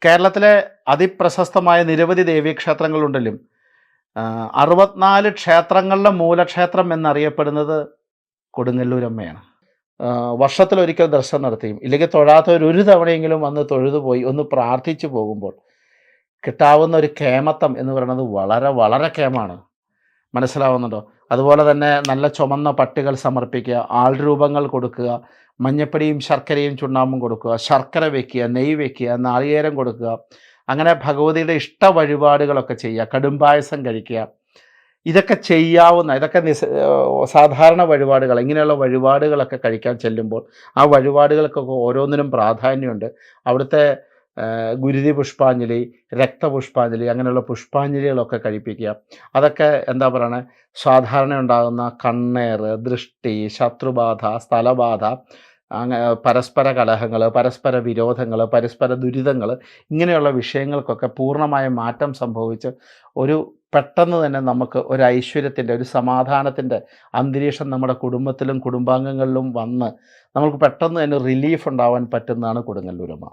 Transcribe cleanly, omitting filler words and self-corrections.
കേരളത്തിലെ അതിപ്രശസ്തമായ നിരവധി ദേവീക്ഷേത്രങ്ങളുണ്ടെങ്കിലും 64 ക്ഷേത്രങ്ങളുടെ മൂലക്ഷേത്രം എന്നറിയപ്പെടുന്നത് കൊടുങ്ങല്ലൂരമ്മയാണ്. വർഷത്തിലൊരിക്കൽ ദർശനം നടത്തിയും ഇല്ലെങ്കിൽ തൊഴാത്തവർ ഒരു തവണയെങ്കിലും വന്ന് തൊഴുതു പോയി ഒന്ന് പ്രാർത്ഥിച്ചു പോകുമ്പോൾ കിട്ടാവുന്ന ഒരു കേമത്തം എന്ന് പറയുന്നത് വളരെ വളരെ കേമാണ്. മനസ്സിലാവുന്നുണ്ടോ? അതുപോലെ തന്നെ നല്ല ചുമന്ന പട്ടുകൾ സമർപ്പിക്കുക, ആൾരൂപങ്ങൾ കൊടുക്കുക, മഞ്ഞപ്പൊടിയും ശർക്കരയും ചുണ്ണാമ്പും കൊടുക്കുക, ശർക്കര വയ്ക്കുക, നെയ്യ് വയ്ക്കുക, നാളികേരം കൊടുക്കുക, അങ്ങനെ ഭഗവതിയുടെ ഇഷ്ട വഴിപാടുകളൊക്കെ ചെയ്യുക, കടുംപായസം കഴിക്കുക. ഇതൊക്കെ ചെയ്യാവുന്ന സാധാരണ വഴിപാടുകൾ. ഇങ്ങനെയുള്ള വഴിപാടുകളൊക്കെ കഴിക്കാൻ ചെല്ലുമ്പോൾ ആ വഴിപാടുകൾക്കൊക്കെ ഓരോന്നിനും പ്രാധാന്യമുണ്ട്. അവിടുത്തെ ഗുരുതി പുഷ്പാഞ്ജലി, രക്തപുഷ്പാഞ്ജലി, അങ്ങനെയുള്ള പുഷ്പാഞ്ജലികളൊക്കെ കഴിപ്പിക്കുക. അതൊക്കെ എന്താ പറയണേ, സാധാരണ ഉണ്ടാകുന്ന കണ്ണേറ്, ദൃഷ്ടി, ശത്രുബാധ, സ്ഥലബാധ, പരസ്പര കലഹങ്ങൾ, പരസ്പര വിരോധങ്ങൾ, പരസ്പര ദുരിതങ്ങൾ, ഇങ്ങനെയുള്ള വിഷയങ്ങൾക്കൊക്കെ പൂർണ്ണമായ മാറ്റം സംഭവിച്ച് ഒരു പെട്ടെന്ന് തന്നെ നമുക്ക് ഒരു ഐശ്വര്യത്തിൻ്റെ, ഒരു സമാധാനത്തിൻ്റെ അന്തരീക്ഷം നമ്മുടെ കുടുംബത്തിലും കുടുംബാംഗങ്ങളിലും വന്ന് നമുക്ക് പെട്ടെന്ന് തന്നെ റിലീഫ് ഉണ്ടാവാൻ പറ്റുന്നതാണ് കൊടുങ്ങല്ലൂരമ്മ.